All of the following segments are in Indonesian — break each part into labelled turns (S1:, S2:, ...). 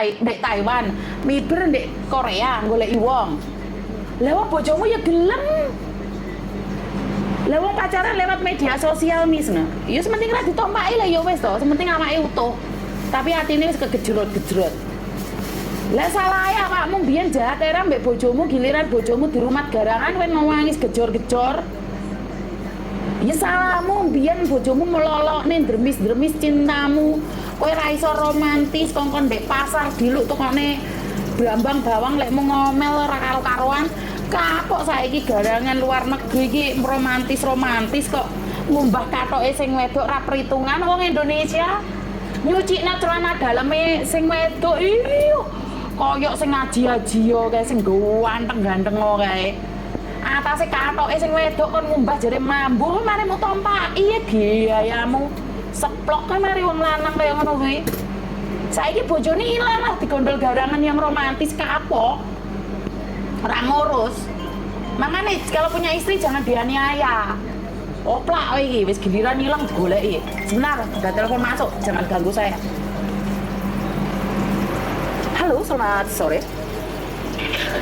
S1: ndek Taiwan, miber ndek Korea goleki wong. Lah wong bojomu ya gelem. Lah wong pacaran lewat media sosial misna. Ya sementing ra ditompaki lah ya wis to, sementing awake utuh. Tapi atine wis kegejrot-gejrot. Lah salah ya awakmu biyen jahat era mbek bojomu, giliran bojomu di rumah garangan kowe nangis gejor-gejor. Ya salahmu biyen bojomu melolokne dremis-dremis cintamu. Kowe ra iso romantis kongkon ndek pasar diluk tukone brambang bawang lek mau ngomel ora karo-karoan. Kapok saiki garangan luar negeri iki romantis kok ngumbah katoke sing wedok ra perhitungan wong Indonesia. Nyucikna celana daleme sing wedok iyo koyok sing aji-ajiyo kae sing ganteng-ganteng kae. Atase katoke sing wedok kon ngumbah jare mambu mari mu tompaki ya gayamu. Seplok kan mari wong lanang kaya ngono kuwi. Saiki bojone ilang lah digondol garangan yang romantis kapok. Ora ngurus. Makanya kalau punya istri jangan dianiaya. Oplak iki wis giliran ilang digoleki. Sebentar, ada telepon masuk, jangan ganggu saya. Halo, selamat sore.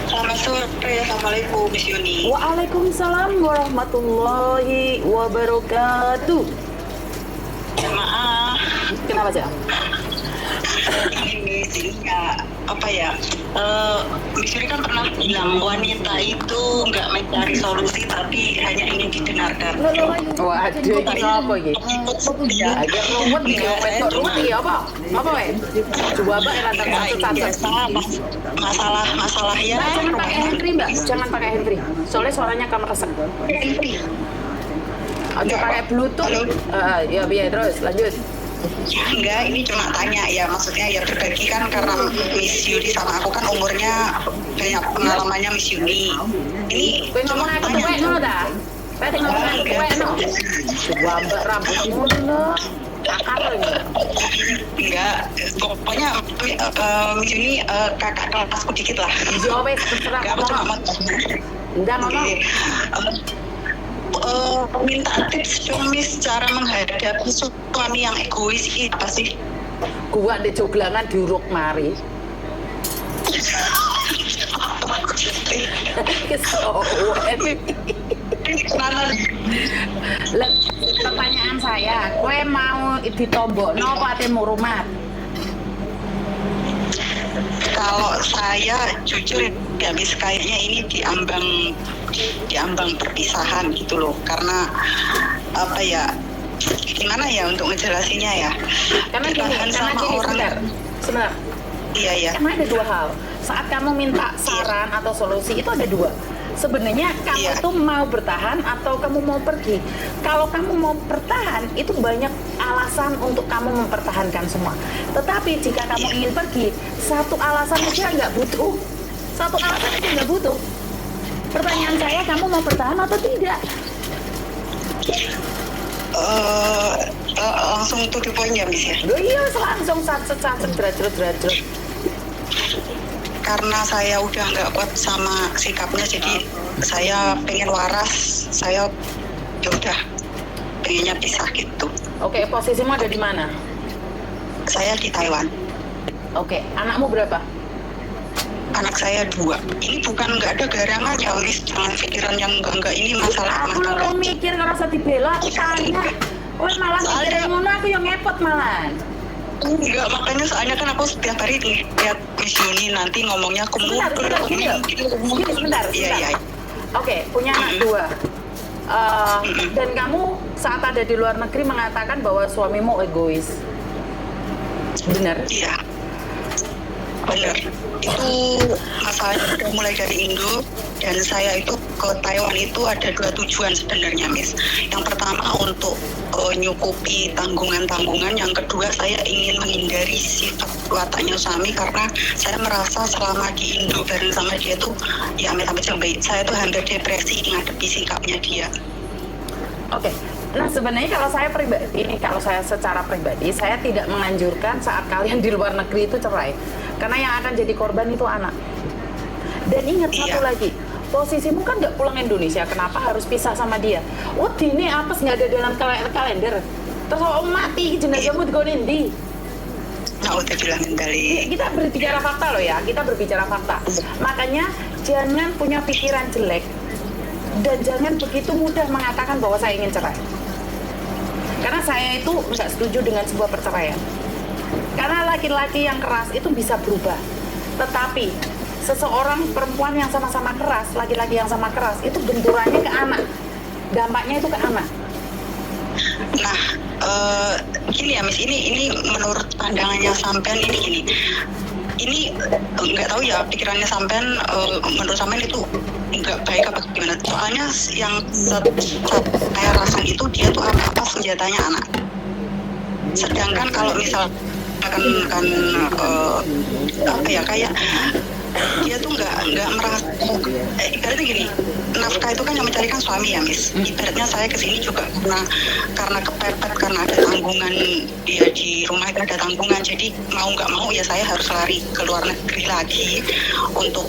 S2: Selamat sore, Assalamualaikum Miss Yuni.
S1: Waalaikumsalam warahmatullahi wabarakatuh.
S2: Maaf.
S1: Kenapa aja?
S2: Ini sih apa ya? Miss Yuni kan pernah bilang wanita itu nggak mencari solusi tapi hanya ingin didengarkan.
S1: Waduh, ini apa ini?
S2: Ya,
S1: Agak ruwet nih, ruwet ya apa? Apa weh? Coba apa yang rata-rata
S2: masalah ya.
S1: Jangan pakai handfree mbak, jangan pakai handfree. Soalnya suaranya kamu resek. Oke, pakai bluetooth. Ya biar terus lanjut.
S2: Enggak, ini cuma tanya ya, maksudnya ya berbagi kan karena Miss Yuni sama aku kan umurnya banyak pengalamannya Miss Yuni. Ini
S1: Kowe ngomong aku kowe ngono ta? Kowe ngomong aku kowe no. Coba mbak rambut ngono. Akar ini.
S2: Enggak, pokoknya Miss Yuni kakak kelasku dikit lah.
S1: Ya wes terserah
S2: Enggak, aku cuma mau
S1: Enggak ngomong.
S2: minta tips dong Miss cara menghadapi suami yang egois itu apa sih?
S1: Gua ndek joglangan diuruk mari. Pertanyaan saya, kowe mau ditombokno apa atimu rumat?
S2: Kalau saya jujur ya Miss kayaknya ini diambang perpisahan gitu loh, karena apa ya, gimana ya untuk ngejelasinnya ya,
S1: Karena gini, sebentar.
S2: Iya.
S1: Karena ada dua hal. Saat kamu minta saran atau solusi itu ada dua. Sebenarnya kamu tuh mau bertahan atau kamu mau pergi. Kalau kamu mau bertahan, itu banyak alasan untuk kamu mempertahankan semua. Tetapi jika kamu ingin pergi, satu alasan aja nggak butuh. Satu alasan aja nggak butuh. Pertanyaan saya, kamu mau bertahan atau tidak?
S2: Langsung to the point ya Miss ya.
S1: Loh iya, langsung sat-sat derajat.
S2: Karena saya udah nggak kuat sama sikapnya, jadi saya pengen waras, saya ya udah pengennya pisah gitu.
S1: Oke, posisimu ada di mana?
S2: Saya di Taiwan.
S1: Oke, anakmu berapa?
S2: Anak saya 2. Ini bukan nggak ada garangan ya Miss, jangan pikiran yang enggak ini masalah
S1: Aku lo mikir ngerasa dibela, aku tanya. Wes malah mikir ngono aku yang ngepot malah.
S2: Enggak, makanya soalnya kan aku setiap hari lihat Miss Yuni nanti ngomongnya
S1: Sebentar.
S2: Iya.
S1: Oke, punya anak 2. Dan kamu saat ada di luar negeri mengatakan bahwa suamimu egois. Benar?
S2: Iya. Benar. Itu masalahnya udah mulai dari Indo, dan saya itu ke Taiwan itu ada 2 tujuan sebenarnya Miss. Yang pertama untuk nyukupi tanggungan-tanggungan, yang kedua saya ingin menghindari sifat wataknya suami, karena saya merasa selama di Indo bareng sama dia tuh ya amit-amit baik, saya tuh hampir depresi ngadepi sikapnya dia.
S1: Oke. Nah sebenarnya kalau saya secara pribadi, saya tidak menganjurkan saat kalian di luar negeri itu cerai, karena yang akan jadi korban itu anak. Dan ingat satu lagi, posisimu kan nggak pulang Indonesia, kenapa harus pisah sama dia? Oh dini apes nggak ada dalam kalender, terus kalau mati jenazahmu di.
S2: Nauzubillah min dzalik.
S1: Kita berbicara fakta loh ya, kita berbicara fakta. Makanya jangan punya pikiran jelek dan jangan begitu mudah mengatakan bahwa saya ingin cerai. Karena saya itu nggak setuju dengan sebuah perceraian. Karena laki-laki yang keras itu bisa berubah. Tetapi seseorang perempuan yang sama-sama keras, laki-laki yang sama keras, itu benturannya ke anak. Dampaknya itu ke anak.
S2: Nah, gini ya Miss, ini menurut pandangannya sampean ini gini. Ini nggak tahu ya pikirannya sampean, menurut sampean itu nggak baik apa gimana? Soalnya yang saya rasakan itu dia tuh apa senjatanya anak. Sedangkan kalau misal kan apa ya, kayak dia tuh nggak merasa, ibaratnya gini, nafkah itu kan yang mencarikan suami ya Miss. Ibaratnya saya kesini juga karena kepepet, karena ada tanggungan, dia di rumah itu ada tanggungan, jadi mau nggak mau ya saya harus lari ke luar negeri lagi untuk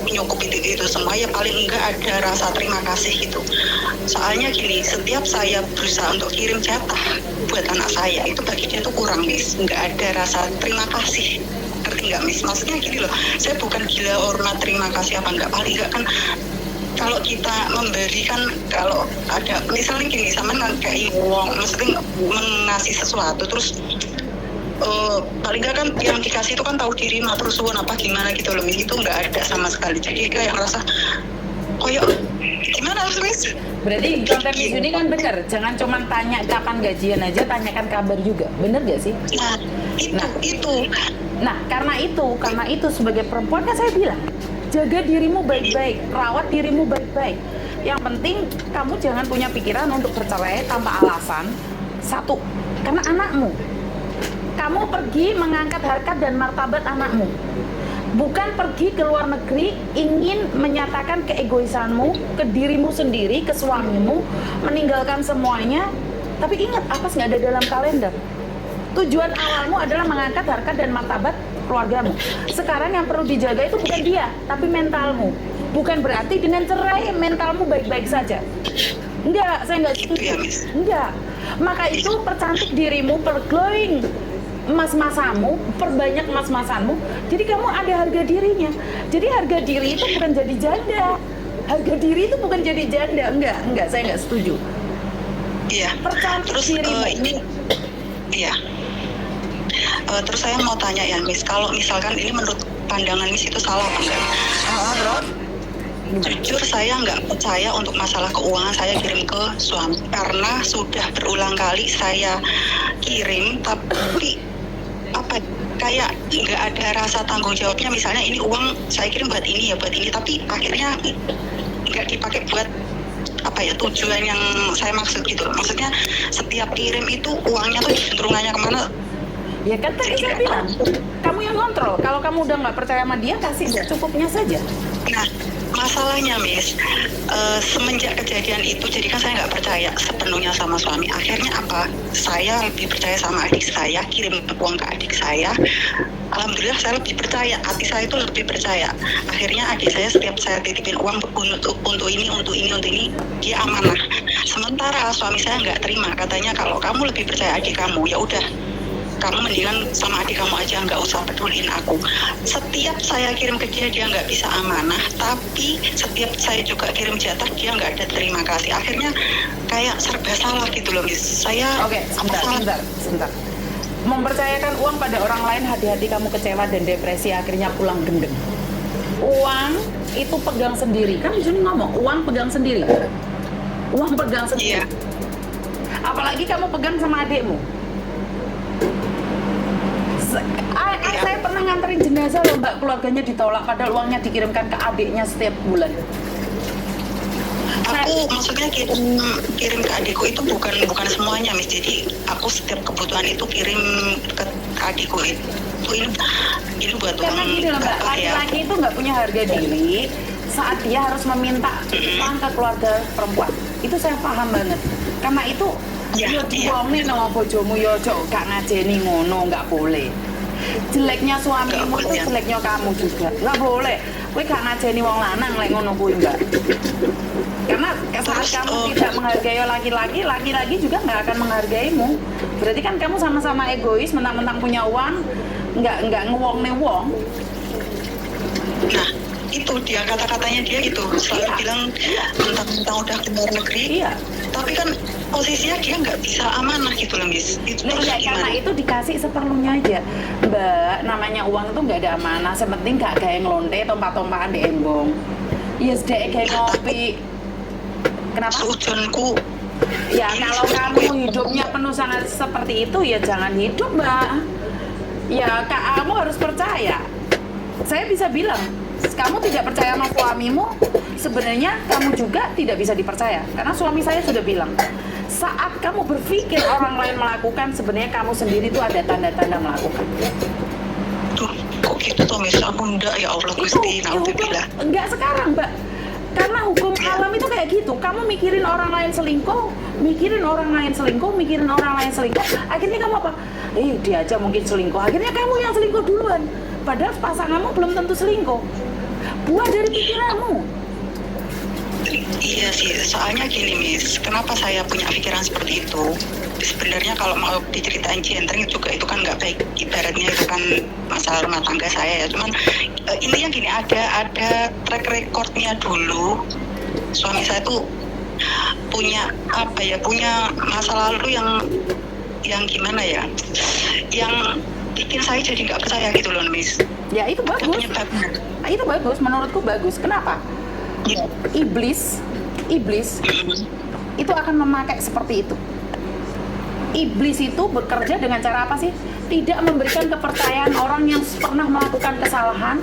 S2: menyukupi itu semua. Ya paling enggak ada rasa terima kasih gitu. Soalnya gini, setiap saya berusaha untuk kirim jatah buat anak saya, itu bagi dia tuh kurang Miss, nggak ada rasa terima kasih. Ngerti nggak Miss? Maksudnya gini loh, saya bukan gila hormat terima kasih apa enggak, paling enggak kan kalau kita memberikan, kalau ada misalnya gini, sama kan kayak uang, maksudnya mengasih sesuatu terus paling enggak kan yang dikasih itu kan tahu diri, matur suwun apa gimana gitu loh Miss. Itu nggak ada sama sekali, jadi kayak ngerasa koyok gimana Miss.
S1: Berarti konten Miss Yuni kan bener, jangan cuma tanya kapan gajian aja, tanyakan kabar juga, bener gak sih?
S2: Nah, itu.
S1: Nah, karena itu sebagai perempuan kan saya bilang, jaga dirimu baik-baik, rawat dirimu baik-baik. Yang penting kamu jangan punya pikiran untuk bercerai tanpa alasan. Satu, karena anakmu. Kamu pergi mengangkat harkat dan martabat anakmu. Bukan pergi ke luar negeri ingin menyatakan keegoisanmu, ke dirimu sendiri, ke suamimu, meninggalkan semuanya. Tapi ingat, apa nggak ada dalam kalender. Tujuan awalmu adalah mengangkat harkat dan martabat keluargamu. Sekarang yang perlu dijaga itu bukan dia, tapi mentalmu. Bukan berarti dengan cerai mentalmu baik-baik saja. Enggak, saya nggak setuju. Enggak. Maka itu percantik dirimu, perglowing emas-masamu, perbanyak emas-masanmu. Jadi kamu ada harga dirinya. Jadi harga diri itu bukan jadi janda. Harga diri itu bukan jadi janda. Enggak, saya nggak setuju.
S2: Iya.
S1: Percantik
S2: terus
S1: dirimu.
S2: Iya. Terus saya mau tanya ya Miss, kalau misalkan ini menurut pandangan Miss itu salah apa enggak? Jujur saya nggak percaya untuk masalah keuangan saya kirim ke suami, karena sudah berulang kali saya kirim tapi apa kayak nggak ada rasa tanggung jawabnya. Misalnya ini uang saya kirim buat ini ya, buat ini, tapi akhirnya nggak dipakai buat apa ya, tujuan yang saya maksud gitu. Maksudnya setiap kirim itu uangnya tuh cenderungannya kemana?
S1: Ya kan tadi saya bilang, kamu yang kontrol. Kalau kamu udah nggak percaya sama dia, kasih secukupnya saja.
S2: Nah, masalahnya Miss, semenjak kejadian itu, jadi kan saya nggak percaya sepenuhnya sama suami. Akhirnya apa? Saya lebih percaya sama adik saya, kirim uang ke adik saya. Alhamdulillah saya lebih percaya, hati saya itu lebih percaya. Akhirnya adik saya setiap saya titipin uang untuk ini, dia amanah. Sementara suami saya nggak terima, katanya kalau kamu lebih percaya adik kamu, ya udah, kamu mendingan sama adik kamu aja, nggak usah peduliin aku. Setiap saya kirim ke dia, dia nggak bisa amanah. Tapi setiap saya juga kirim jatah, dia nggak ada terima kasih. Akhirnya kayak serba salah gitu loh Miss. Saya
S1: Sebentar. Mempercayakan uang pada orang lain, hati-hati kamu kecewa dan depresi, akhirnya pulang gendeng. Uang itu pegang sendiri. Kan di sini ngomong, uang pegang sendiri. Uang pegang sendiri.
S2: Iya.
S1: Apalagi kamu pegang sama adikmu. Saya pernah nganterin jenazah loh Mbak, keluarganya ditolak padahal uangnya dikirimkan ke adiknya setiap bulan.
S2: Aku maksudnya kirim ke adikku itu bukan semuanya Miss. Jadi aku setiap kebutuhan itu kirim ke adikku itu. Ini buat
S1: karena
S2: uang
S1: gini loh Mbak, laki-laki itu nggak punya harga diri saat dia harus meminta uang ke keluarga perempuan. Itu saya paham banget. Karena itu yo diwongin sama bojomu yo ojo gak ngajeni ngono, nggak boleh. Jeleknya suamimu
S2: Nggak
S1: itu
S2: boleh.
S1: jeleknya kamu juga. Nggak boleh. Kowe gak ngajeni wong lanang lek ngono kuwi enggak. Karena saat
S2: Terus,
S1: kamu tidak menghargai laki-laki, laki-laki juga nggak akan menghargaimu. Berarti kan kamu sama-sama egois, mentang-mentang punya uang, nggak ngewong wong.
S2: Nah, itu dia kata-katanya dia gitu, selalu
S1: Iya.
S2: bilang mentang-mentang udah ke luar negeri,
S1: Iya.
S2: tapi kan posisinya dia nggak bisa amanah gitu loh, Miss. Itu
S1: Nah,
S2: terus
S1: iya, karena
S2: gimana?
S1: itu dikasih seperlunya aja. Mbak, namanya uang itu nggak ada amanah. Sepenting gak kayak ngelonte, tompak-tompakan di embong. Iya, sedek kayak ngopi. Kenapa?
S2: Seujonku,
S1: Ya kalau kamu hidupnya penuh sangat seperti itu, ya jangan hidup, Mbak. Ya kamu harus percaya. Saya bisa bilang, kamu tidak percaya sama suamimu, sebenarnya kamu juga tidak bisa dipercaya. Karena suami saya sudah bilang, saat kamu berpikir orang lain melakukan, sebenarnya kamu sendiri itu ada tanda-tanda melakukan.
S2: tuh kok gitu tuh, Miss? Aku enggak, ya Allah
S1: Itu
S2: Gusti,
S1: hukum,
S2: naudzubillah.
S1: enggak sekarang, Mbak. Karena hukum alam itu kayak gitu. Kamu mikirin orang lain selingkuh, mikirin orang lain selingkuh, mikirin orang lain selingkuh. Akhirnya kamu apa? Dia aja mungkin selingkuh. Akhirnya kamu yang selingkuh duluan. Padahal pasanganmu belum tentu selingkuh. Buat dari pikiranmu.
S2: Iya sih, soalnya gini, Miss, kenapa saya punya pikiran seperti itu? Sebenarnya kalau mau diceritain centering juga itu kan nggak baik, ibaratnya itu kan masalah rumah tangga saya ya. Cuman intinya gini, ada track recordnya dulu. Suami saya tuh punya apa ya, punya masa lalu yang gimana ya, yang bikin saya jadi nggak percaya gitu loh, Miss.
S1: Ya itu
S2: Ada
S1: bagus.
S2: penyebabnya.
S1: Itu bagus, menurutku bagus. Kenapa?
S2: Iya.
S1: Iblis itu akan memakai seperti itu. Iblis itu bekerja dengan cara apa sih? Tidak memberikan kepercayaan orang yang pernah melakukan kesalahan.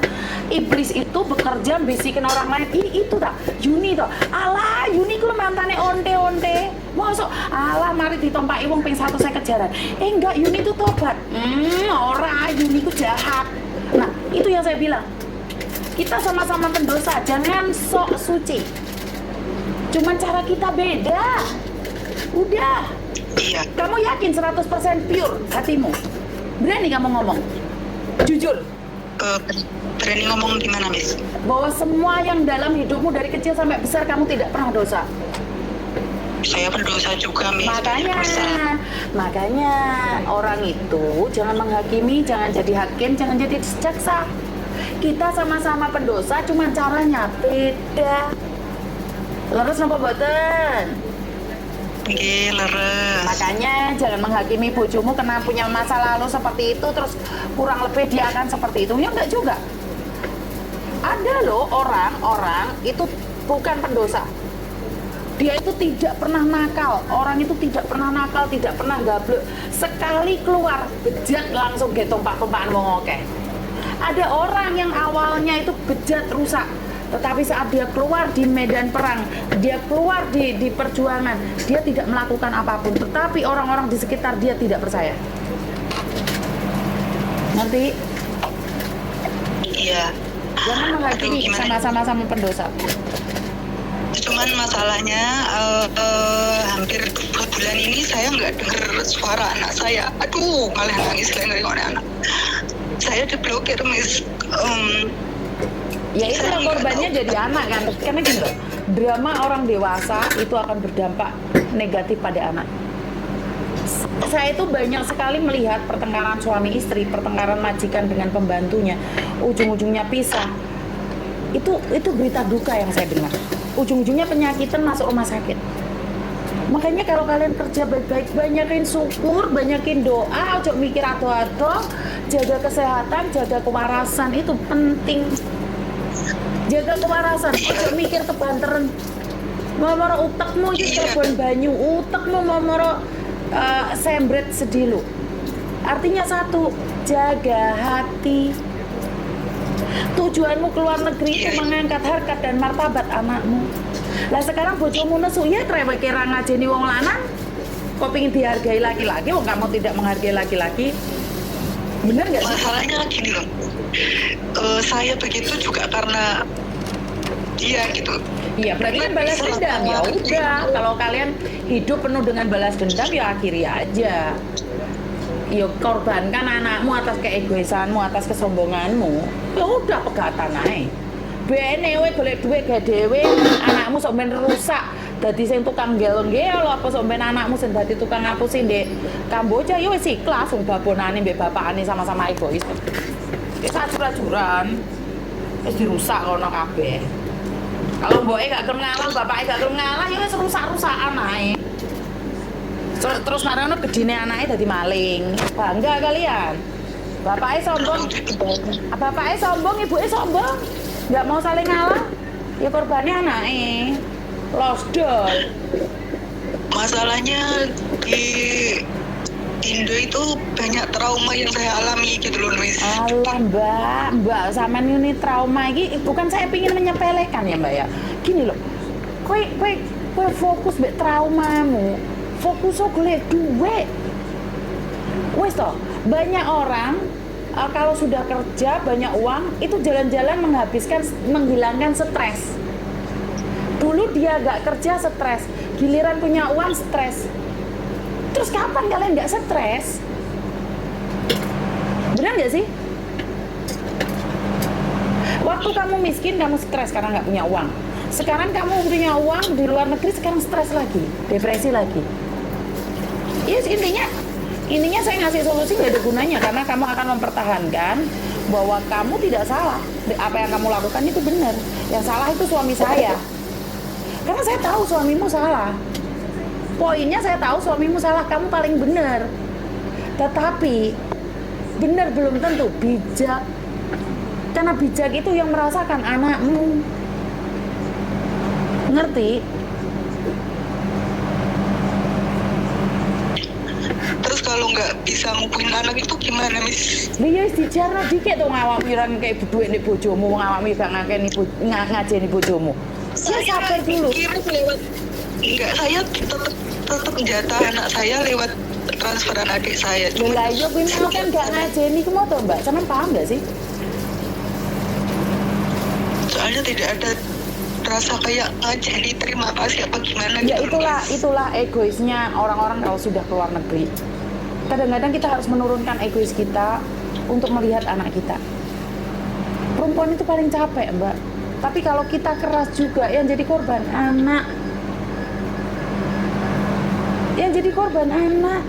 S1: Iblis itu bekerja bisikin orang lain. Itu tak Yuni toh. Alah, Yuni ku mantane onte-onte. Mosok alah mari ditompaki wong ping 1 saya kejaran. Enggak, Yuni itu tobat. Ora, Yuni ku jahat. Nah, itu yang saya bilang. Kita sama-sama pendosa, jangan sok suci. Cuman cara kita beda. Udah.
S2: Iya.
S1: Kamu yakin 100% pure hatimu? Berani kamu ngomong? Jujur.
S2: Berani ngomong gimana, Miss?
S1: Bahwa semua yang dalam hidupmu dari kecil sampai besar kamu tidak pernah dosa.
S2: Saya berdosa juga, Miss.
S1: Makanya,
S2: Banyak dosa.
S1: makanya orang itu jangan menghakimi, jangan jadi hakim, jangan jadi jaksa. Kita sama-sama pendosa, cuma caranya beda. Leres napa boten?
S2: Nggih, leres.
S1: Makanya jangan menghakimi bojomu karena punya masa lalu seperti itu, terus kurang lebih dia akan seperti itu. Ya enggak juga. Ada loh orang itu bukan pendosa. Dia itu tidak pernah nakal. Orang itu tidak pernah nakal, tidak pernah gablek. Sekali keluar, bejat langsung getompak-tompakan wong akeh. Ada orang yang awalnya itu bejat rusak, tetapi saat dia keluar di medan perang, dia keluar di perjuangan, dia tidak melakukan apapun, tetapi orang-orang di sekitar dia tidak percaya. Nanti
S2: Iya.
S1: jangan menghakimi,
S2: Aduh, gimana?
S1: sama-sama pendosa.
S2: Cuman masalahnya hampir 2 bulan ini saya nggak dengar suara anak saya. Aduh, malah nangis lagi oleh anak. Saya diblokir, Miss.
S1: Ya itu
S2: Saya nggak
S1: korbannya
S2: tahu.
S1: jadi anak kan. Karena gini loh, drama orang dewasa itu akan berdampak negatif pada anak. Saya itu banyak sekali melihat pertengkaran suami istri, pertengkaran majikan dengan pembantunya, ujung-ujungnya pisah. Itu berita duka yang saya dengar. Ujung-ujungnya penyakitan masuk rumah sakit. Makanya kalau kalian kerja baik-baik, banyakin syukur, banyakin doa, ojo mikir ado-ado, jaga kesehatan, jaga kewarasan, itu penting. Jaga kewarasan, ojo mikir kebanteran. Momoro utekmu itu terbon banyu, utekmu momoro sembret sedilu. Artinya satu, jaga hati. Tujuanmu keluar negeri itu mengangkat harkat dan martabat anakmu. Lah sekarang bojomu nesu ya trewek kira ngajeni wong lanang. Kok pengin dihargai laki-laki, wong kamu tidak menghargai laki-laki. Bener nggak sih?
S2: Masalahnya gini loh. Saya begitu juga karena dia gitu.
S1: Iya, berarti kan balas dendam. Ya udah, kalau kalian hidup penuh dengan balas dendam ya akhiri aja. ya korbankan anakmu atas keegoisanmu, atas kesombonganmu. Ya udah pegatan ae. Bene kowe golek duit gawe dhewe, anakmu sok ben rusak. Dadi sing tukang gelon lho apa sok ben anakmu sing dadi tukang ngapusi ndek Kamboja ya wis ikhlas wong babonane mbek bapakane sama-sama egois. Wis acur-acuran. Wis dirusak kono kabeh. Kalau mboke gak gelem ngalah, bapake gak gelem ngalah ya wis rusak-rusakan ae. Terus marane gedine anake dadi maling. Bangga kalian. Bapake sombong. Bapake sombong, ibuke sombong. Nggak mau saling ngalah. Ya korbannya anake. Lost doll.
S2: Masalahnya di Indo itu banyak trauma yang saya alami gitu loh, Miss.
S1: Alah mbak sampean ini trauma ini bukan saya pingin menyepelekan ya mbak ya. Gini loh, kowe fokus mbek traumamu, fokus golek duit. Wes toh, banyak orang kalau sudah kerja banyak uang itu jalan-jalan menghilangkan stres. Dulu dia gak kerja stres, giliran punya uang stres. Terus kapan kalian gak stres? Benar gak sih? Waktu kamu miskin kamu stres karena gak punya uang. Sekarang kamu punya uang di luar negeri, sekarang stres lagi, depresi lagi. Yes, intinya saya ngasih solusi gak ada gunanya karena kamu akan mempertahankan bahwa kamu tidak salah. Apa yang kamu lakukan itu benar. Yang salah itu suami saya. Karena saya tahu suamimu salah. Poinnya saya tahu suamimu salah, kamu paling benar. Tetapi benar belum tentu bijak. Karena bijak itu yang merasakan anakmu. Ngerti?
S2: Terus kalau nggak bisa ngumpulin anak itu gimana, Miss?
S1: Iya, dijarno dikit tuh ngawak wiran kayak duit nih bojomu, ngawak gak ngajeni bojomu.
S2: Saya
S1: sabar dulu.
S2: pikir lewat saya tetap jatah anak saya lewat transferan adik saya.
S1: Lah iya kuwi mau kan gak ngajeni ku mau to, Mbak. Sampeyan paham gak sih?
S2: Soalnya tidak ada rasa kayak ngajeni terima kasih apa gimana
S1: Ya
S2: gitu.
S1: itulah egoisnya orang-orang kalau sudah keluar negeri. Kadang-kadang kita harus menurunkan egois kita untuk melihat anak kita. Perempuan itu paling capek, Mbak. Tapi kalau kita keras juga, yang jadi korban anak. Yang jadi korban anak.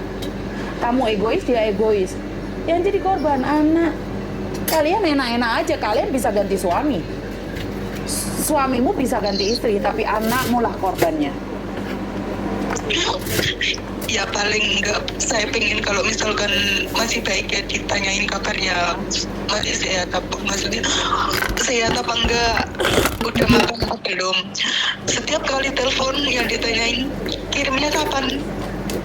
S1: Kamu egois, dia egois. Yang jadi korban anak. Kalian enak-enak aja, kalian bisa ganti suami. Suamimu bisa ganti istri, tapi anakmu lah korbannya.
S2: Ya paling enggak saya pengen kalau misalkan masih baik ya ditanyain kabarnya masih sehat apa, maksudnya sehat apa enggak, udah makan apa belum. Setiap kali telepon yang ditanyain kirimnya kapan,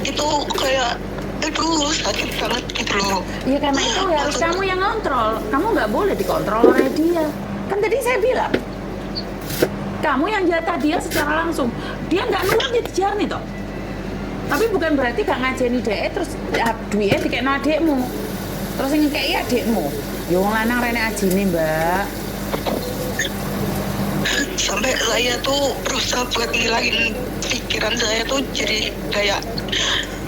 S2: itu kayak aduh sakit banget gitu loh.
S1: Ya karena itu harus kamu yang ngontrol. Kamu nggak boleh dikontrol oleh dia. Kan tadi saya bilang kamu yang jatah dia secara langsung. Dia nggak nurut di jarni toh. Tapi bukan berarti gak ngajeni dhek terus duitnya dikekno adikmu. Terus yang ngekei adikmu. Ya wong lanang rene ajine, Mbak.
S2: Sampai saya tuh berusaha buat ngilangin pikiran saya tuh jadi kayak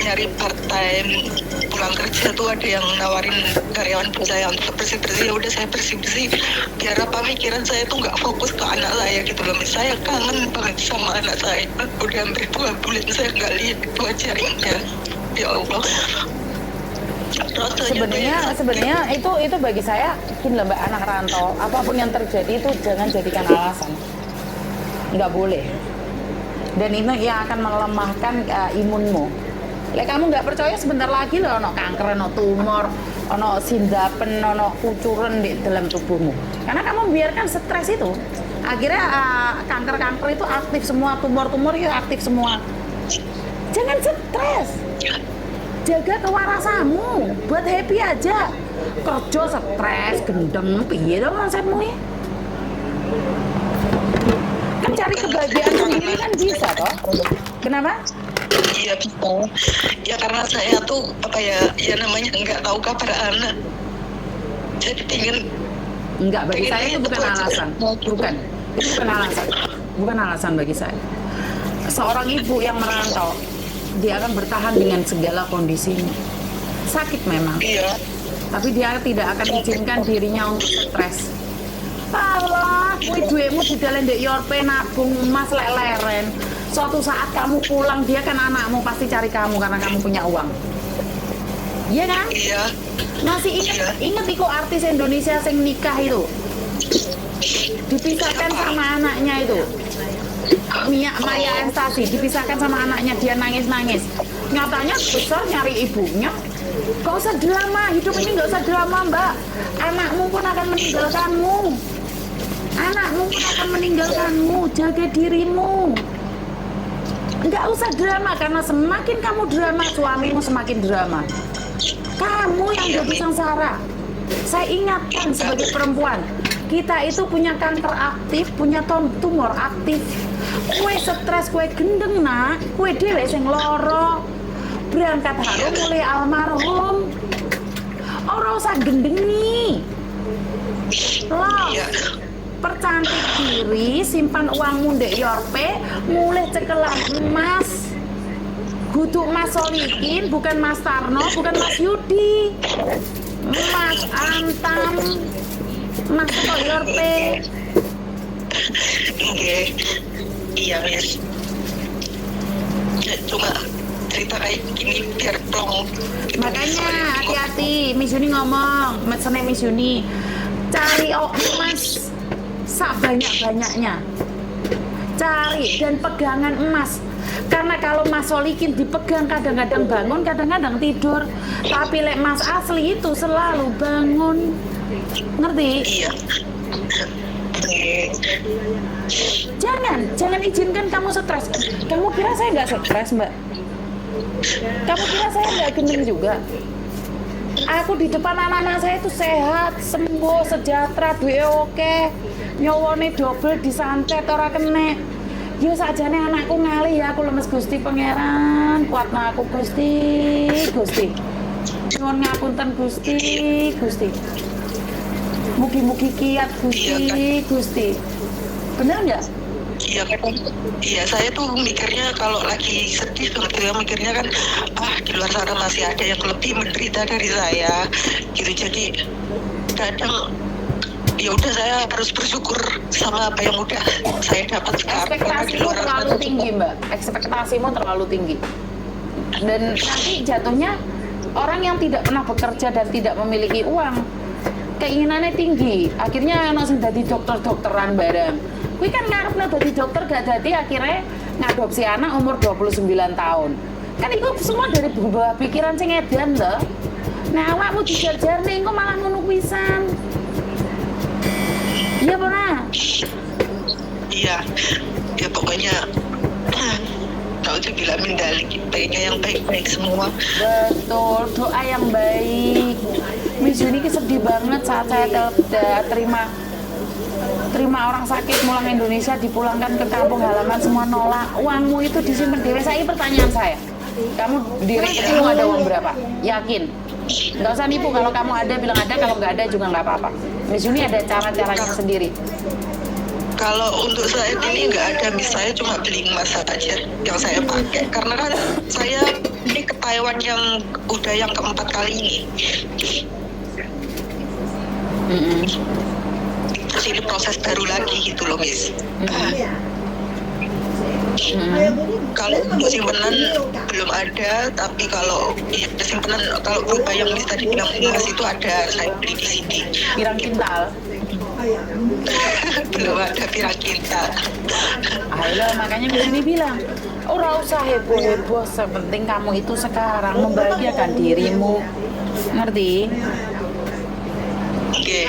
S2: nyari part time. Pulang kerja tuh ada yang nawarin karyawan saya untuk bersih-bersih, ya udah saya bersih-bersih biar apa pikiran saya tuh nggak fokus ke anak saya gitu loh. Saya kangen banget sama anak saya, udah hampir 2 bulan saya nggak lihat dua jarinya. Ya Allah.
S1: Sebenarnya itu bagi saya gini loh, Mbak, anak rantau apapun yang terjadi itu jangan jadikan alasan, nggak boleh. Dan itu yang akan melemahkan imunmu. Lek kamu nggak percaya sebentar lagi loh ono kanker, ono tumor, ono sindapen, ono kucuran di dalam tubuhmu. Karena kamu biarkan stres itu. Akhirnya kanker-kanker itu aktif semua, tumor-tumor itu aktif semua. Jangan stres. Jaga kewarasanmu, buat happy aja. Kerja stres, gendeng, piye dong konsepmu ya? Kan cari kebahagiaan sendiri kan bisa toh? Kenapa?
S2: Iya bisa. Ya karena saya tuh apa ya namanya nggak tahu kabar anak. Jadi pengen.
S1: Enggak, bagi saya itu bukan alasan. Bukan. Itu bukan alasan. Bukan alasan bagi saya. Seorang ibu yang merantau, dia akan bertahan dengan segala kondisinya. sakit memang,
S2: Iya.
S1: tapi dia tidak akan izinkan dirinya untuk stres. Allah, kue duitmu di dalam dek yorpe nabung emas leren. Suatu saat kamu pulang, dia kan anakmu pasti cari kamu karena kamu punya uang. Iya kan?
S2: Iya.
S1: Masih inget iku artis Indonesia sing nikah itu, dipisahkan sama anaknya itu. Maya Estacy dipisahkan sama anaknya, dia nangis-nangis. Nyatanya besar nyari ibunya. Gak usah drama, hidup ini gak usah drama, Mbak. Anakmu pun akan meninggalkanmu. Anakmu pun akan meninggalkanmu. Jaga dirimu. Gak usah drama, karena semakin kamu drama, suamimu semakin drama. Kamu yang jadi sengsara. Saya ingatkan sebagai perempuan, kita itu punya kanker aktif, punya tumor aktif. Kue stres, kue gendeng nak, kue dewe sing loro. Berangkat harum mulai almarhum. Ora usah gendengi. Loh, percantik diri, simpan uangmu ndek yorpe, mulai cekelan emas. Guduk Mas Solikin, bukan Mas Tarno, bukan Mas Yudi. Mas Antam, Mas Yorpe.
S2: Iya, Miss. Cuma cerita kayak gini biar plong.
S1: Makanya hati-hati, Miss Yuni ngomong, mesennya Miss Yuni, cari emas sebanyak-banyaknya. Cari dan pegangan emas. Karena kalau Mas Solikin dipegang kadang-kadang bangun, kadang-kadang tidur. Tapi lek Mas asli itu selalu bangun. Ngerti?
S2: Iya.
S1: Jangan izinkan kamu stres. Kamu kira saya nggak stres, Mbak? Kamu kira saya nggak gendeng juga? Aku di depan anak-anak saya itu sehat, sembuh, sejahtera, duwe oke, nyowone double disantet ora kene. Yo sakjane anakku ngalih ya, aku lemes Gusti Pangeran, kuatna aku Gusti. Nyuwun ngapunten Gusti. Mugi-mugi kiat Gusti. Bener nggak?
S2: Iya kan, iya saya tuh mikirnya kalau lagi sedih banget ya, mikirnya kan di luar sana masih ada yang lebih menderita dari saya gitu. Jadi kadang ya udah saya harus bersyukur sama apa yang udah saya dapat sekarang.
S1: Ekspektasimu terlalu tinggi, Mbak. Ekspektasimu terlalu tinggi. Dan nanti jatuhnya orang yang tidak pernah bekerja dan tidak memiliki uang, keinginannya tinggi. Akhirnya ono sing dadi dokter-dokteran bareng. Kuwi kan ngarepno dadi dokter gak dadi, akhirnya ngadopsi anak umur 29 tahun. Kan itu semua dari bawah pikiran sing edan lho. Nah, awakmu dijar-jar ning kok malah ngono pisan. Iya, Bona.
S2: Iya, ya pokoknya tahu tuh bilang mendalik, pengennya yang baik-baik semua.
S1: Betul, doa yang baik. Miss Yuni sedih banget saat saya terima orang sakit mulang Indonesia, dipulangkan ke kampung halaman, semua nolak. Uangmu itu disimpan di desa. Ini pertanyaan saya. Kamu di rekeningmu ada uang berapa? Yakin? Nggak usah nipu, kalau kamu ada bilang ada, kalau nggak ada juga nggak apa-apa. Miss Yuni ada cara-caranya sendiri.
S2: Kalau untuk saat ini nggak ada, misalnya cuma beli emas aja yang saya pakai. Karena kan saya ini ke Taiwan yang udah yang keempat kali ini. Terus ini proses baru lagi gitu loh, Miss. Kalau untuk simpanan belum ada, tapi kalau simpanan kalau berupa yang Miss tadi bilang emas itu ada, saya beli di sini.
S1: Pirang kintal?
S2: Belum ada pirang kintal.
S1: Ayo, makanya Miss Yuni bilang, ora usah heboh-heboh, sepenting kamu itu sekarang membahagiakan dirimu. Ngerti?
S2: Oke.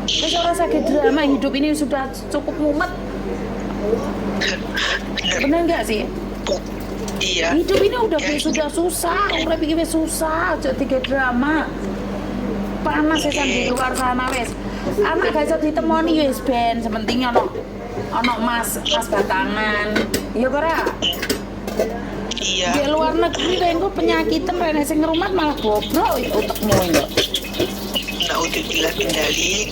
S1: Terus orang sakit drama, hidup ini sudah cukup mumet. Bener nggak sih?
S2: Iya.
S1: Hidup ini sudah susah, urip iki wis susah, aja tiga drama. Panas ya di luar sana wes. Anak gak iso ditemoni wis ben, sepenting ono mas batangan. Iya ora?
S2: Iya.
S1: Di luar negeri ben kok penyakitan rene sing ngrumat malah bobrok utekmu yo.
S2: Naudzubillah min dzalik.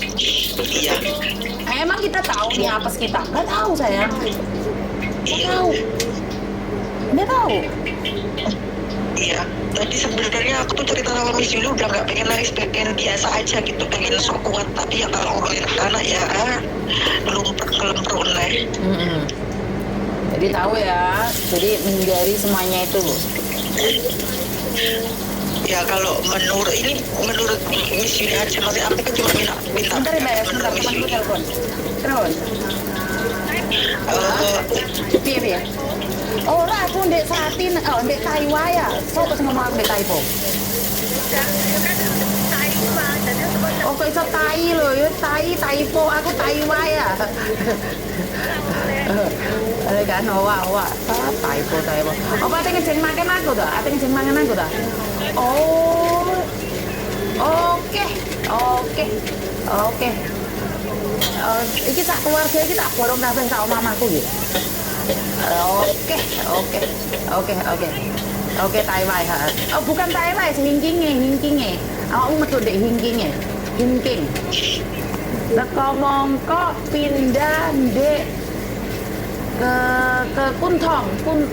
S2: Iya.
S1: Emang kita tahu nih apes kita? Nggak tahu sayang. Nggak tahu.
S2: Iya, tadi sebenarnya aku tuh cerita sama Miss Yuli udah nggak pengen nangis, pengen biasa aja gitu, pengen sok kuat. Tapi ya kalau ngomongin anak ya belum neh.
S1: Jadi tahu ya, jadi menghindari semuanya itu.
S2: Ya kalau menurut Miss Yuli aja, maksudnya aku kan cuma minta
S1: Sebentar ya Mbak ya, sebentar
S2: menurut Miss
S1: temanku
S2: Yuli.
S1: telepon. Kenapa? Piye piye? Ora aku ndek Satin, ndek Taiwa ya. Sopo sing ngomong aku ndek Taipo? Oh kok iso Tai lho, ya Taipo, aku Taiwa ya. Ada kan owa. Taipo. Apa ate ngejeng makan aku ta? Ate ngejeng mangan aku ta? Oh. Oke. Iki sak keluarga iki tak borong kabeh sak mamaku ya. Oke, Taiwan ha. Oh, bukan Taiwan, hingkinge. Awakmu metu ndek hingkinge. Hingking. Teko mongko pindah ndek ke Kuntong,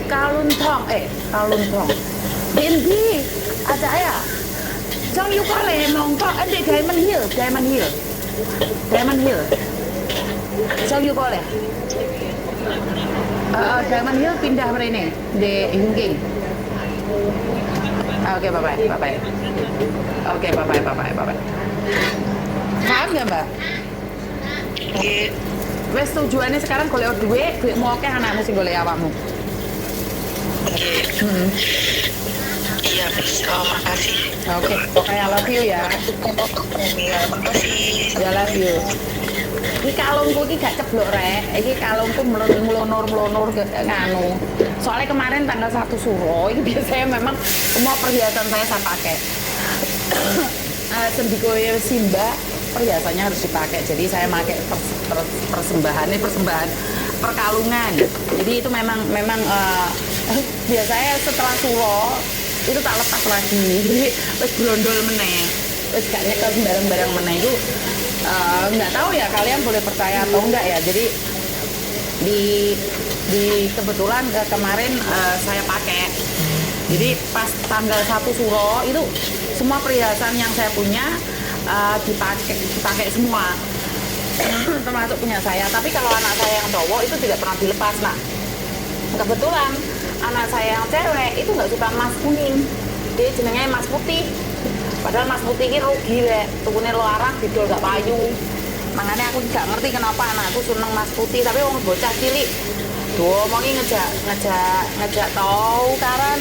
S1: Kaluntong. Di ada ya. Trong yu có lẽ mongko ndek Diamond Hill. Trong yu có lẽ. Diamond Hill pindah mrene di Hingking. Oke, bye-bye. Oke, bye-bye. Paham nggak, Mbak?
S2: Iya.
S1: Wes tujuannya sekarang golek duit mau akeh anakmu sing golek awakmu.
S2: Iya, Miss. Makasih.
S1: Oke, pokoknya I love you ya.
S2: Iya, makasih.
S1: I love you. Iki kalungku iki gak ceblok rek. Iki kalungku melonor ke nganu. Soalnya kemarin tanggal 1 Suro, ini biasanya memang semua perhiasan saya pakai. Sendikoe Simba perhiasannya harus dipakai. Jadi saya pakai persembahan perkalungan. Jadi itu memang biasanya setelah Suro itu tak lepas lagi. Jadi wis brondol meneh. Wis gak nyekel sembarang-barang meneh itu. Nggak tahu ya kalian boleh percaya atau enggak ya. Jadi di kebetulan kemarin saya pakai. Jadi pas tanggal 1 Suro itu semua perhiasan yang saya punya dipakai semua. Termasuk punya saya. Tapi kalau anak saya yang cowok itu tidak pernah dilepas. Nah, kebetulan anak saya yang cewek itu nggak suka emas kuning. Dia jenengnya emas putih. Padahal mas putih ini rugi lek, tukune larang didol gak payu. Makanya aku gak ngerti kenapa anakku seneng mas putih, tapi wong bocah cilik diomongi ngejak tau karan.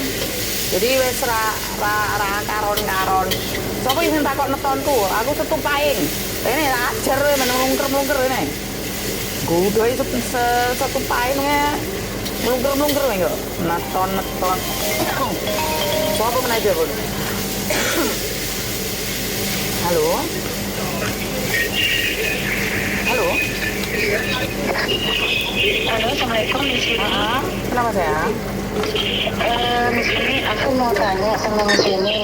S1: Jadi wis ra karon. Sopo sing takok netonku, aku setumpaing. Rene ajar kowe menungker-mungker rene. Gudoi setumpaing mlungker-mlungker yo. Neton. Sopo menaja, Bu? Halo,
S2: Assalamualaikum, Miss Yuli.
S1: Kenapa sayang?
S2: Miss Yuli, aku mau tanya sama Miss Yuli.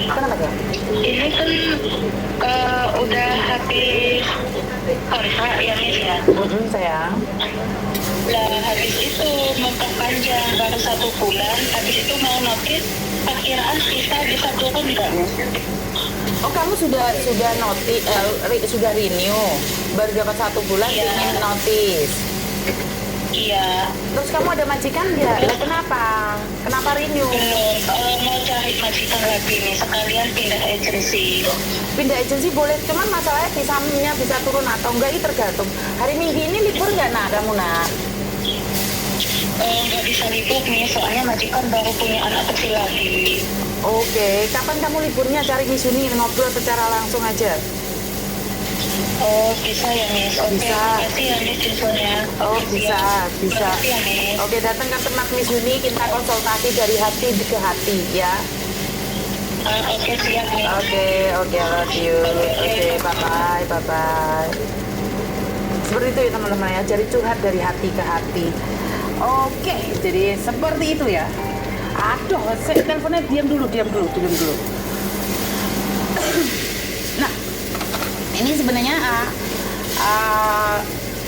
S1: Kenapa sayang?
S2: Ini kan udah habis korsa ya, Miss ya?
S1: Sayang.
S2: Lah habis itu memperpanjang baru 1 bulan, habis itu mau notis perkiraan kita bisa turun nggak, Miss?
S1: Oh, kamu sudah sudah renew, baru dapat 1 bulan ingin notis.
S2: Iya.
S1: Terus kamu ada majikan nggak? Lah kenapa renew?
S2: Belum, mau cari majikan lagi nih, sekalian pindah agensi.
S1: Pindah agensi boleh, cuman masalahnya bisa turun atau enggak itu tergantung. Hari Minggu ini libur nggak nak kamu nak?
S2: Nggak bisa libur nih, soalnya majikan baru punya anak kecil lagi.
S1: Oke, kapan kamu liburnya cari Miss Yuni ngobrol secara langsung aja?
S2: Oh, bisa ya, Miss? Oke,
S1: Bisa.
S2: terima kasih ya, Miss, infonya.
S1: Oh, bisa.
S2: Terima kasih ya, Miss.
S1: Oke, datang ke tempat Miss Yuni, kita konsultasi dari hati ke hati ya.
S2: Oke, siap, Miss.
S1: Oke, I love you. Oke, bye-bye. Seperti itu ya teman-teman ya, jadi curhat dari hati ke hati. Oke, jadi seperti itu ya. Aduh, teleponnya diam dulu. Nah, ini sebenarnya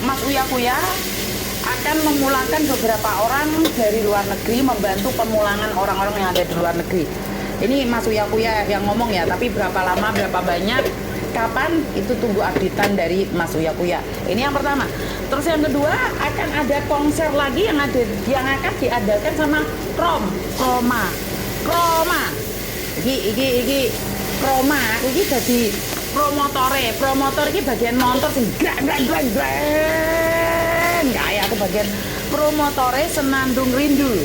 S1: Mas Uya Kuya akan memulangkan beberapa orang dari luar negeri, membantu pemulangan orang-orang yang ada di luar negeri. Ini Mas Uya Kuya yang ngomong ya, tapi berapa lama, berapa banyak, kapan, itu tunggu updatean dari Mas Uya Kuya. Ini yang pertama. Terus yang kedua, akan ada konser lagi yang akan diadakan sama Kroma. Iki Kroma, iki jadi promotor iki bagian motor sing greng. Kayak aku bagian promotore Senandung Rindu.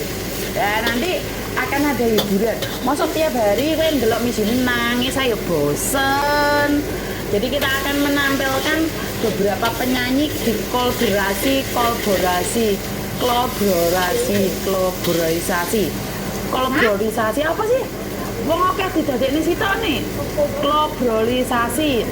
S1: Ya nanti akan ada hiburan. Masuk tiap hari kowe ndelok misine nangis ayo bosen. Jadi kita akan menampilkan beberapa penyanyi di kolaborasi apa sih? Wong akeh didadekne sitok nih. Kolaborisasi.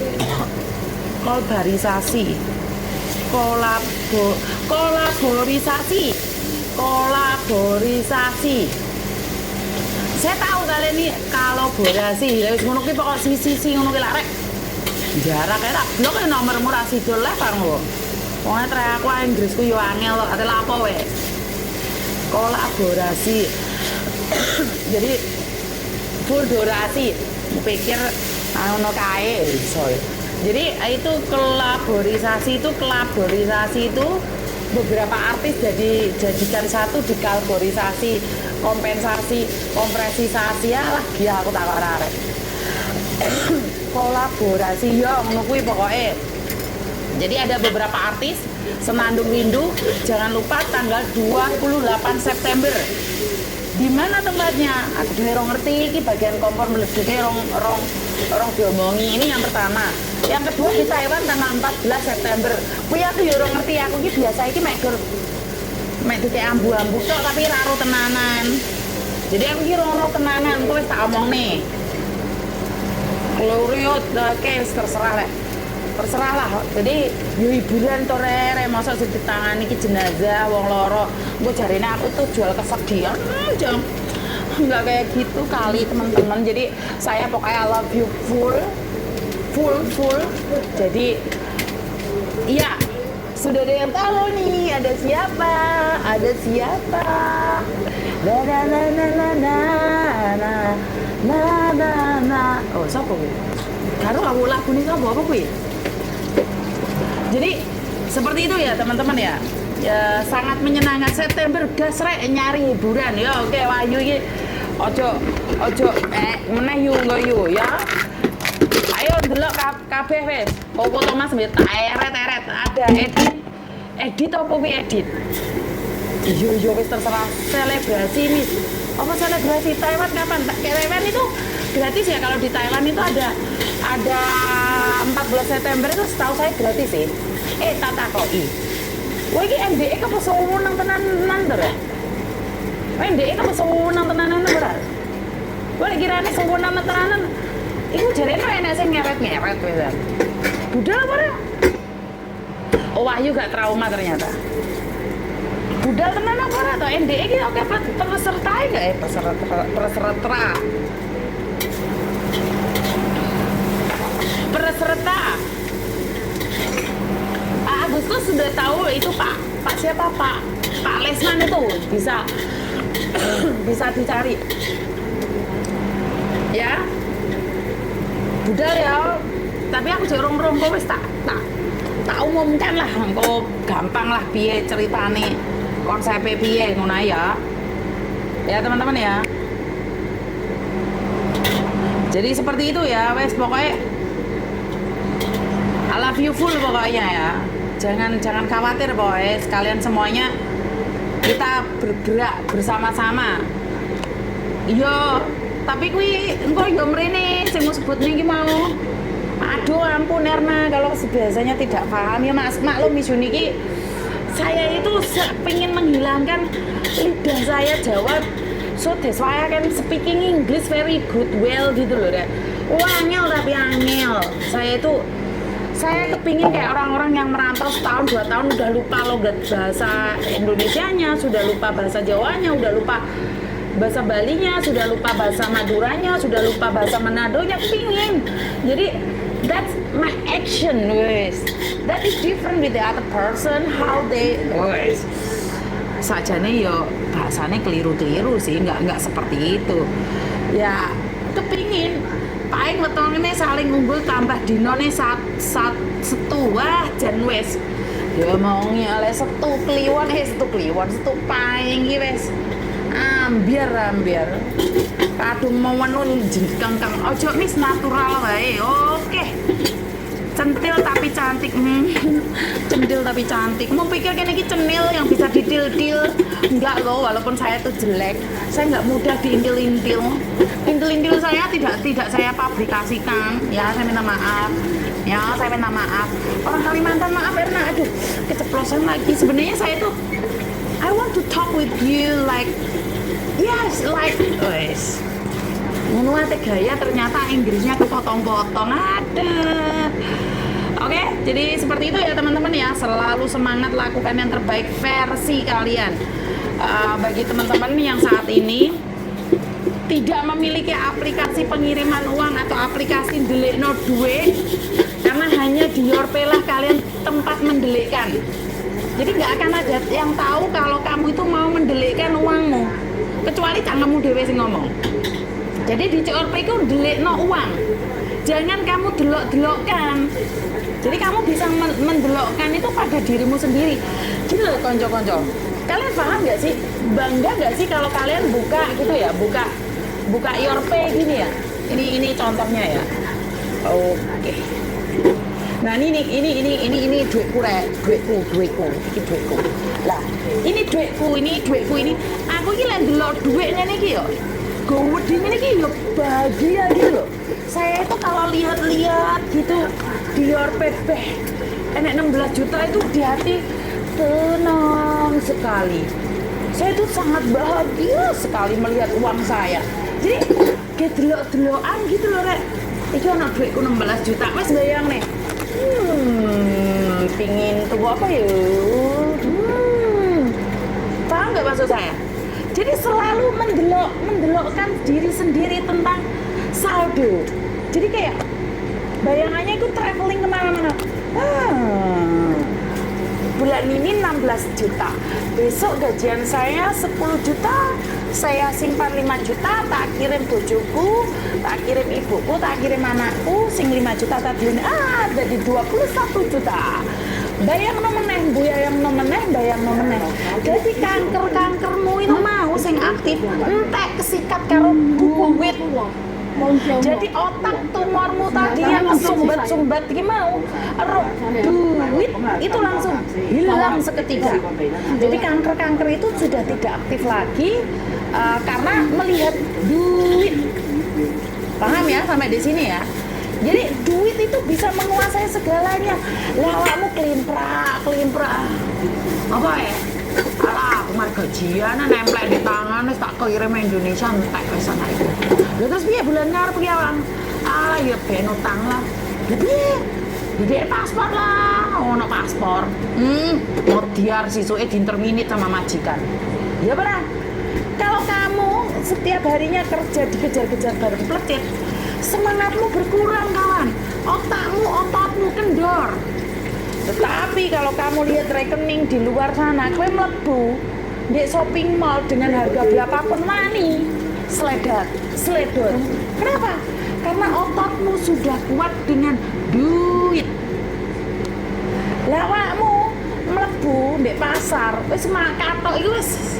S1: Saya tahu kalian ini kolaborasi. Wis ngono ki pokok sisi ngono ki larek. Jarak kaya tak blok nomormu ra sida le Bang lho. Wong trek aku Inggrisku yo angel kok ate lapo wae. Kolaborasi. Jadi bordorasi pikir ono kae iso. Jadi itu kolaborasi itu beberapa artis jadikan satu di kolaborasi, kompresisasi ya lah ya aku tak arek. Kolaborasi yo ngono kuwi pokoke. Jadi ada beberapa artis Senandung Rindu, jangan lupa tanggal 28 September. Di mana tempatnya? Aku dhewe ora ngerti iki bagian kompor mledeke rong diomongi. Ini yang pertama. Yang kedua di Taiwan tanggal 14 September. Kuwi aku yo ora ngerti, aku iki biasa iki mek duke ambu-ambu tok tapi ora ro tenanan. Jadi aku iki ora ro tenanan, kowe wis tak omongne. Gloriot terserah lah. Jadi yo hiburan to rere mosok sing ditangani iki jenazah wong loro. Mbok jarene aku tuh jual kesedihan jam. Enggak kayak gitu kali teman-teman. Jadi saya pokoknya I love you full. Jadi iya, sudah ada yang tahu nih ada siapa. Na. Oh, siapa kuwi? Karo lagu ini apa kuwi? Jadi seperti itu ya teman-teman ya. Ya sangat menyenangkan. September gas rek nyari hiburan ya. Oke Wahyu iki ojo meneh yu engko yu ya. Ayo delok kabeh wis. Opo Thomas mbek eret ada edit apa kuwi edit? Iya wis terserah selebrasi nih. Apa selebrasi Taiwan kapan? Taiwan itu gratis ya kalau di Thailand itu ada 14 September itu setahu saya gratis sih. Tak takoki. Wah iki NDE kepesuwun nang tenan to ya? NDE kepesuwun nang tenanan ora? Wah kirane sempurna tenanan. Iku jarene enek sing ngewet-ngewet kowe. Budal apa ora? Oh Wahyu gak trauma ternyata. Budal tenan apa ora to? NDE iki oke peserta enggak ya? Peserta. Pak Agustus sudah tahu itu Pak siapa Pak Lesman itu bisa dicari. Ya. Budal ya. Tapi aku jorong-rong kok wis tak umumkan lah, engko gampang lah piye ceritane, konsepnya piye ngono ya. Ya teman-teman ya. Jadi seperti itu ya, wes pokoknya I love you full pokoknya ya. Jangan khawatir pokoknya, sekalian semuanya kita bergerak bersama-sama. Yo, tapi kui engko yo mrene sing mau sebut niki mau. Aduh ampun Erna, kalau biasanya tidak paham ya Mas, maklum Miss Yuniki. Saya itu pengen menghilangkan lidah saya Jawa. So that's why I can speaking English very good well gitu loh deh. Angel tapi angel. Saya kepingin kayak orang-orang yang merantau setahun 2 tahun udah lupa logat bahasa Indonesianya, sudah lupa bahasa Jawanya, udah lupa bahasa Balinya, sudah lupa bahasa Maduranya, sudah lupa bahasa Manadonya. Kepingin. Jadi that's my action guys. That is different with the other person how they guys. sajane yo bahasane keliru-keliru sih, nggak seperti itu. Ya kepingin paling wetone saling unggul tambah dinone setu wah jan wis. Ya mau oleh setu kliwon setu paing iki wis. Ambiar. Kadung mau menun kengkang. Ojo mis natural wae. Oke. Centil tapi cantik. Centil tapi cantik. Mau pikir kene iki cenil yang bisa ditil-til. Enggak loh, walaupun saya tuh jelek, saya nggak mudah diintil-intil. Intil-intil saya tidak saya pabrikasikan. Ya, saya minta maaf. Orang Kalimantan maaf Erna. Aduh, keceplosan lagi. Sebenarnya saya tuh I want to talk with you like yes, like wes. Ngono ate gaya ternyata Inggrisnya kepotong-potong. Ada. Oke, jadi seperti itu ya teman-teman ya. Selalu semangat lakukan yang terbaik versi kalian. Bagi teman-teman yang saat ini tidak memiliki aplikasi pengiriman uang atau aplikasi ndelikno duit, karena hanya di Yorpay lah kalian tempat mendelikkan. Jadi nggak akan ada yang tahu kalau kamu itu mau mendelikkan uangmu, kecuali cangkemmu dhewe sing ngomong. Jadi di Yorpay itu ndelikno uang, jangan kamu delok-delokkan. Jadi kamu bisa mendelokkan itu pada dirimu sendiri. Gini loh konco-konco, kalian paham nggak sih, bangga nggak sih kalau kalian buka gitu ya, buka Yorpay gini ya. Ini contohnya ya. Oke. Nah ini duitku rek, duitku. Lah, ini duitku ini. Aku iki lek ndelok duit ngene iki yo. Gowedi ngene iki yo bahagia gitu loh. Saya itu kalau lihat-lihat gitu di Yorpay enek 16 juta itu di hati tenang sekali. Saya itu sangat bahagia sekali melihat uang saya. Jadi kayak delok-delokan gitu loh rek. Iki ana duitku 16 juta, wes bayang nih. Pingin tunggu apa ya? Paham nggak maksud saya? Jadi selalu mendelokkan diri sendiri tentang saldo. Jadi kayak bayangannya itu traveling kemana-mana. Bulan ini 16 juta, besok gajian saya 10 juta, saya simpan 5 juta, tak kirim bojoku, tak kirim ibuku, tak kirim anakku, sing 5 juta tadi jadi 21 juta. Bayang no meneh. Jadi kanker-kankermu itu mau sing aktif, entek kesikat karo duit. Jadi otak tumormu tadi yang sumbat iki mau duit itu langsung hilang seketika. Jadi kanker itu sudah tidak aktif lagi karena melihat duit. Paham ya sampai di sini ya? Jadi duit itu bisa menguasai segalanya. Lawakmu kelimprak. Apa ya? Alah, kemarin gajian nempel di tangan wis tak kirim ke Indonesia entek wis ana iku. Lha terus piye bulan ngarep ki awang? Ya ben utang lah. Lha piye? Di paspor lah, ono paspor. Mau diar sisuke diinterminit sama majikan. Ya benar. Kalau kamu setiap harinya kerja dikejar-kejar bareng plecet, semangatmu berkurang kawan. Ototmu kendor. Tetapi kalau kamu lihat rekening di luar sana, kue mlebu di shopping mall dengan harga berapapun wani seledot. Kenapa? Karena ototmu sudah kuat dengan duit. Lawakmu mlebu di pasar, wis makatok iki wis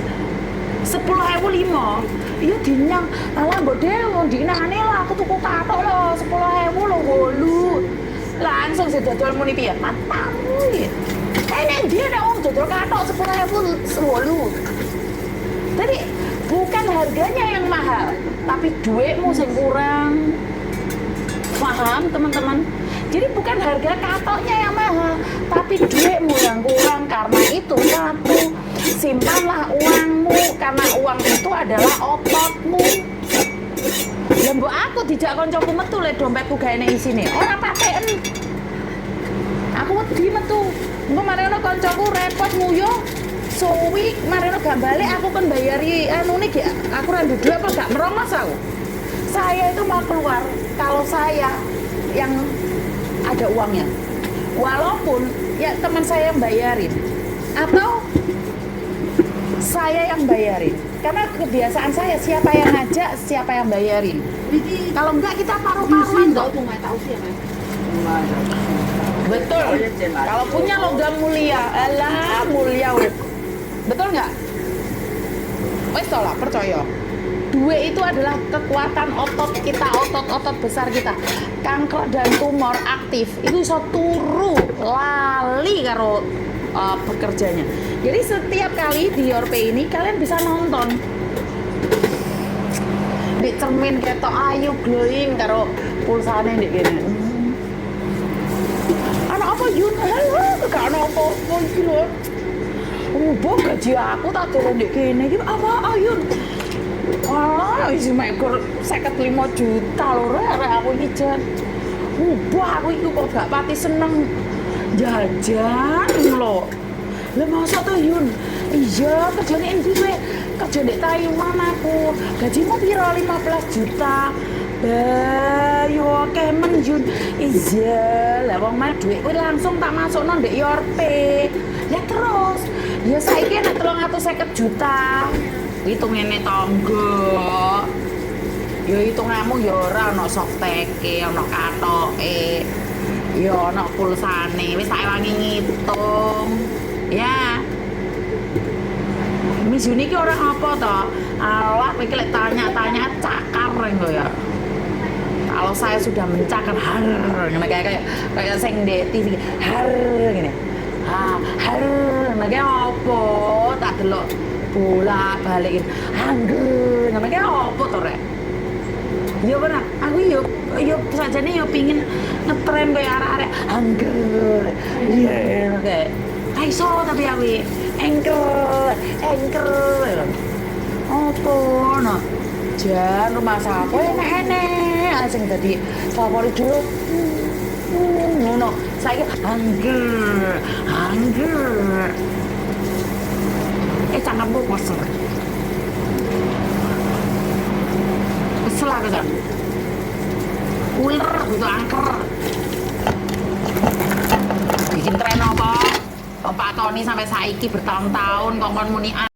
S1: 10.500. Iya dinyang, alah mbok dhewe dinane lah aku tuku katok lho 10.000 lho wolu. Langsung saya dodol muni piye? Matamu ya. Nek dia ada wong dodol katok 10.000 wolu. Jadi bukan harganya yang mahal, tapi duitmu sing kurang. Paham teman-teman? Jadi bukan harga katoknya yang mahal, tapi duitmu yang kurang. Karena itu satu, simpanlah uangmu, karena uang itu adalah ototmu. Ya mbok aku dijak koncoku metu le dompetku gawe nang isine. Ora paten. Aku wedi metu. Engko marene koncoku repot nguyu. Suwi marene gak balik aku kan bayari anune ge aku ra duwe apa gak merongos aku. Saya itu mau keluar kalau saya yang ada uangnya. Walaupun ya teman saya yang bayarin atau saya yang bayarin. Karena kebiasaan saya siapa yang ngajak, siapa yang bayarin. Kalau enggak kita paruh-paruhan kok. Betul. Kalau punya logam mulia, alah mulia weh. Betul nggak? Wes lah percaya. Duit itu adalah kekuatan otot kita, otot-otot besar kita. Kanker dan tumor aktif itu iso turu lali karo bekerjanya. Jadi setiap kali di Your Pay ini kalian bisa nonton di cermin ketok ayu glowing karo pulsane ndek kene. Anak apa Yun? Gak ana apa-apa iki lho. Ubah gaji aku tak turun ndek kene iki apa Ayun? Wah, isi mekur 55 juta lho rek aku iki jan. Ubah aku iki kok gak pati seneng jajan lho. Lah masa tuh Yun? Iya, kerjane endi kowe? Kerja di Taiwan aku. Gajimu piro? 15 juta. Yo kemen Yun. Iya, lah wong mah dhuwit kuwi langsung tak masukno ndek Your Pay. Lah terus, ya saiki nek 350 juta. Hitung ngene tonggo. Ya hitunganmu ya ora ana softeke, ana katoke. Ya ana pulsane, wis tak wangi ngitung. Ya. Miss Yuni ki orang apa toh? Allah, kowe lek tanya-tanya cakar engko ya. Kalau saya sudah mencakar har, kayak sing di TV har ngene. Har, nek apa tak delok bola balikin angger nek apa to rek. Yo bener, aku yo sajane yo pingin ngetren kaya arek-arek angger. Iya, kayak iso tapi aku engker. Apa no? Jan rumah saku enek-enek sing dadi favorit dulu. Ngono, saiki angger. Cangkemku kosong. Kesel aku kan. Ular butuh angker. Bikin tren apa? Pak Tony sampai saiki bertahun-tahun kongkon muni